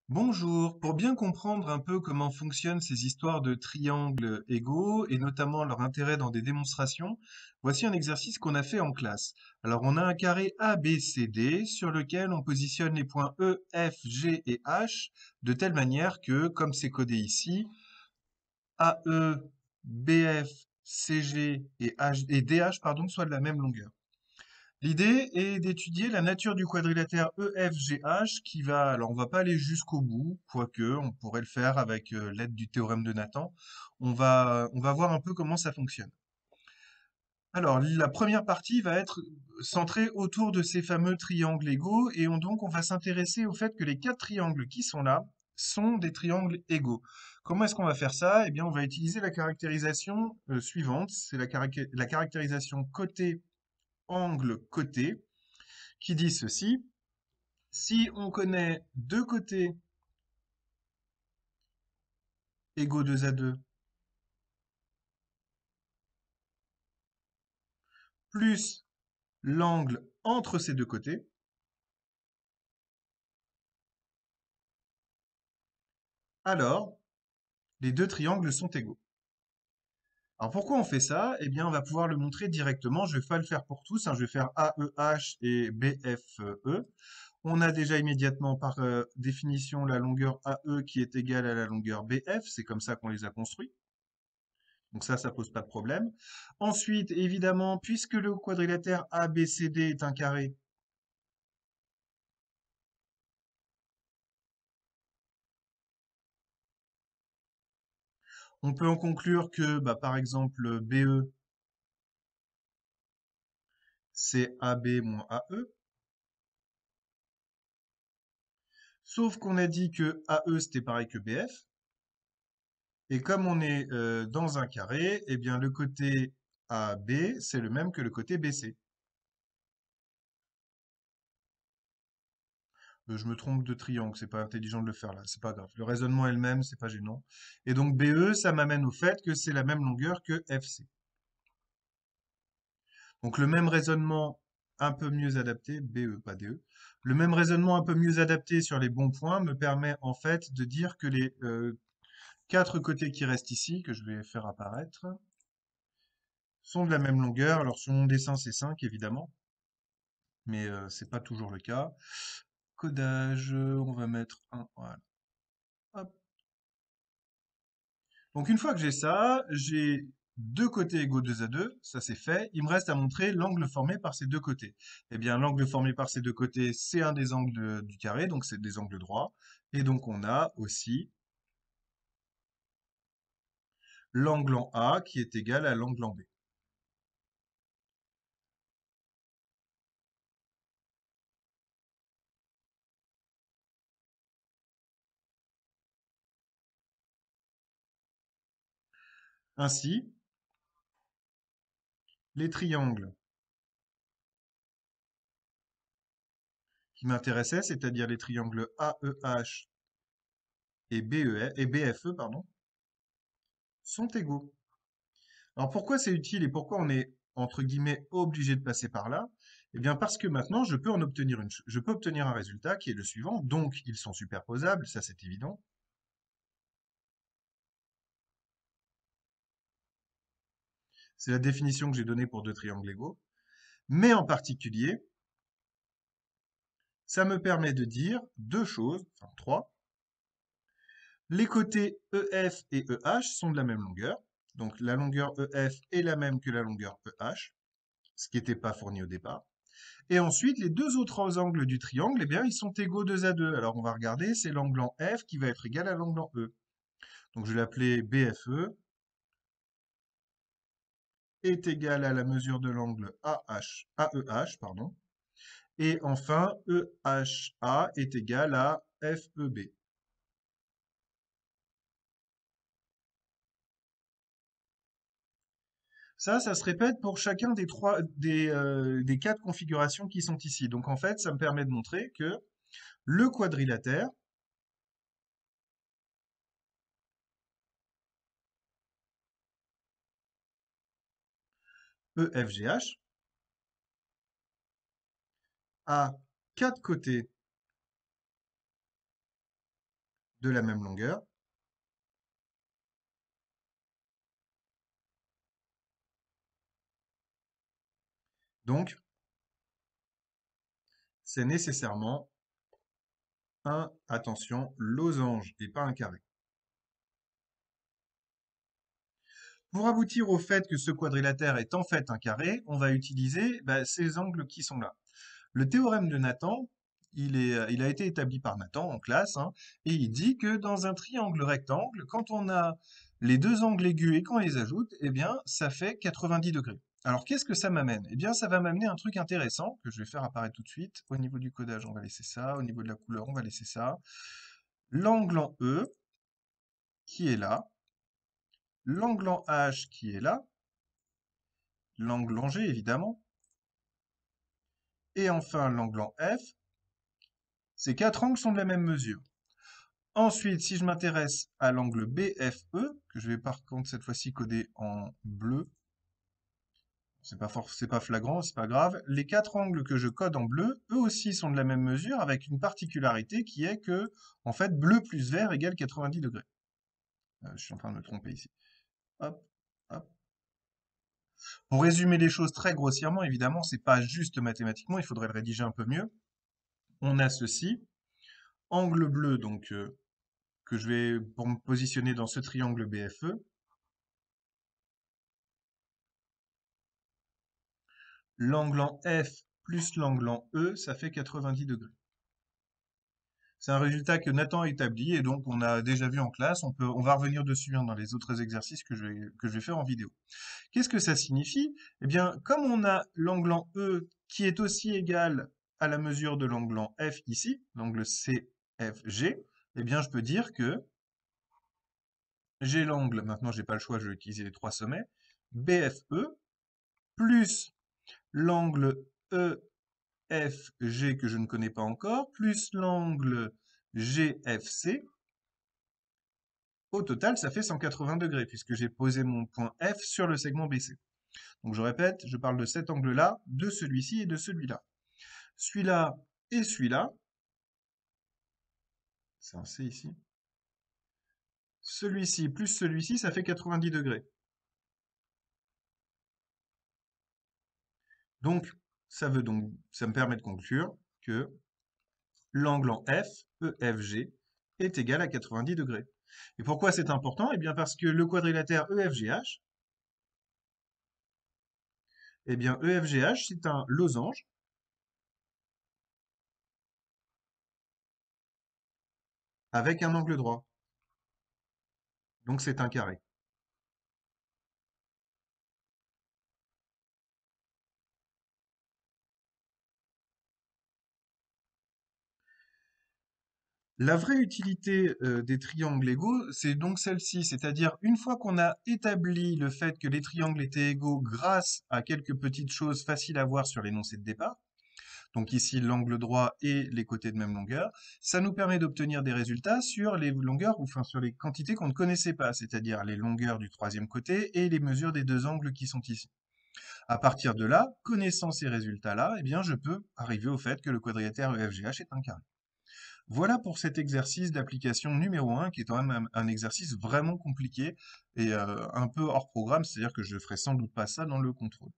Bonjour, pour bien comprendre un peu comment fonctionnent ces histoires de triangles égaux et notamment leur intérêt dans des démonstrations, voici un exercice qu'on a fait en classe. Alors on a un carré ABCD sur lequel on positionne les points E, F, G et H de telle manière que, comme c'est codé ici, AE, BF, CG et DH pardon, soient de la même longueur. L'idée est d'étudier la nature du quadrilatère EFGH qui va, alors on va pas aller jusqu'au bout, quoique on pourrait le faire avec l'aide du théorème de Nathan. On va voir un peu comment ça fonctionne. Alors, la première partie va être centrée autour de ces fameux triangles égaux et donc on va s'intéresser au fait que les quatre triangles qui sont là sont des triangles égaux. Comment est-ce qu'on va faire ça? Eh bien, on va utiliser la caractérisation suivante, c'est la caractérisation côté-angle-côté qui dit ceci. Si on connaît deux côtés égaux 2 à 2 plus l'angle entre ces deux côtés, alors les deux triangles sont égaux. Alors pourquoi on fait ça? Eh bien, on va pouvoir le montrer directement. Je ne vais pas le faire pour tous, hein. Je vais faire AEH et BFE. On a déjà immédiatement par définition la longueur AE qui est égale à la longueur BF. C'est comme ça qu'on les a construits. Donc ça pose pas de problème. Ensuite, évidemment, puisque le quadrilatère ABCD est un carré, on peut en conclure que, bah, par exemple, BE, c'est AB moins AE. Sauf qu'on a dit que AE, c'était pareil que BF. Et comme on est dans un carré, eh bien, le côté AB, c'est le même que le côté BC. Je me trompe de triangle, c'est pas intelligent de le faire là, c'est pas grave. Le raisonnement est le même, c'est pas gênant. Et donc BE, ça m'amène au fait que c'est la même longueur que FC. Donc le même raisonnement un peu mieux adapté, BE, pas DE, le même raisonnement un peu mieux adapté sur les bons points me permet en fait de dire que les quatre côtés qui restent ici, que je vais faire apparaître, sont de la même longueur. Alors sur mon dessin c'est 5 évidemment, mais c'est pas toujours le cas. Codage, on va mettre un, voilà. Hop. Donc une fois que j'ai ça, j'ai deux côtés égaux 2 à 2, ça c'est fait. Il me reste à montrer l'angle formé par ces deux côtés. Eh bien, l'angle formé par ces deux côtés, c'est un des angles du carré, donc c'est des angles droits. Et donc on a aussi l'angle en A qui est égal à l'angle en B. Ainsi, les triangles qui m'intéressaient, c'est-à-dire les triangles AEH et BFE, pardon, sont égaux. Alors pourquoi c'est utile et pourquoi on est entre guillemets obligé de passer par là? Eh bien parce que maintenant je peux je peux obtenir un résultat qui est le suivant. Donc ils sont superposables, ça c'est évident. C'est la définition que j'ai donnée pour deux triangles égaux. Mais en particulier, ça me permet de dire deux choses, enfin trois. Les côtés EF et EH sont de la même longueur. Donc la longueur EF est la même que la longueur EH, ce qui n'était pas fourni au départ. Et ensuite, les deux autres angles du triangle, eh bien, ils sont égaux 2 à 2. Alors, on va regarder, c'est l'angle en F qui va être égal à l'angle en E. Donc, je vais l'appeler BFE est égal à la mesure de l'angle AEH, pardon. Et enfin, EHA est égal à FEB. Ça se répète pour chacun des quatre configurations qui sont ici. Donc, en fait, ça me permet de montrer que le quadrilatère EFGH a quatre côtés de la même longueur. Donc, c'est nécessairement un, attention, losange et pas un carré. Pour aboutir au fait que ce quadrilatère est en fait un carré, on va utiliser ces angles qui sont là. Le théorème de Nathan, il a été établi par Nathan en classe, hein, et il dit que dans un triangle rectangle, quand on a les deux angles aigus et qu'on les ajoute, eh bien, ça fait 90 degrés. Alors, qu'est-ce que ça m'amène? Eh bien, ça va m'amener un truc intéressant que je vais faire apparaître tout de suite. Au niveau du codage, on va laisser ça. Au niveau de la couleur, on va laisser ça. L'angle en E, qui est là. L'angle en H, qui est là. L'angle en G, évidemment. Et enfin, l'angle en F. Ces quatre angles sont de la même mesure. Ensuite, si je m'intéresse à l'angle BFE, que je vais par contre cette fois-ci coder en bleu, c'est pas flagrant, c'est pas grave. Les quatre angles que je code en bleu, eux aussi sont de la même mesure, avec une particularité qui est que, en fait, bleu plus vert égale 90 degrés. Je suis en train de me tromper ici. Hop, hop. Pour résumer les choses très grossièrement, évidemment, c'est pas juste mathématiquement, il faudrait le rédiger un peu mieux. On a ceci, angle bleu, donc que je vais pour me positionner dans ce triangle BFE. L'angle en F plus l'angle en E, ça fait 90 degrés. C'est un résultat que Nathan a établi et donc on a déjà vu en classe. On va revenir dessus hein, dans les autres exercices que je vais faire en vidéo. Qu'est-ce que ça signifie? Eh bien, comme on a l'angle en E qui est aussi égal à la mesure de l'angle en F ici, l'angle CFG, eh bien, je peux dire que j'ai l'angle, maintenant j'ai pas le choix, je vais utiliser les trois sommets, BFE plus l'angle EFG que je ne connais pas encore, plus l'angle GFC. Au total, ça fait 180 degrés, puisque j'ai posé mon point F sur le segment BC. Donc je répète, je parle de cet angle-là, de celui-ci et de celui-là. Celui-là et celui-là, c'est un C ici. Celui-ci plus celui-ci, ça fait 90 degrés. Donc, ça me permet de conclure que l'angle en F, EFG, est égal à 90 degrés. Et pourquoi c'est important? Eh bien parce que le quadrilatère EFGH, eh bien EFGH, c'est un losange avec un angle droit. Donc c'est un carré. La vraie utilité des triangles égaux, c'est donc celle-ci, c'est-à-dire une fois qu'on a établi le fait que les triangles étaient égaux grâce à quelques petites choses faciles à voir sur l'énoncé de départ, donc ici l'angle droit et les côtés de même longueur, ça nous permet d'obtenir des résultats sur les longueurs, ou enfin sur les quantités qu'on ne connaissait pas, c'est-à-dire les longueurs du troisième côté et les mesures des deux angles qui sont ici. À partir de là, connaissant ces résultats-là, eh bien je peux arriver au fait que le quadrilatère EFGH est un carré. Voilà pour cet exercice d'application numéro 1, qui est quand même un exercice vraiment compliqué et un peu hors programme, c'est-à-dire que je ne ferai sans doute pas ça dans le contrôle.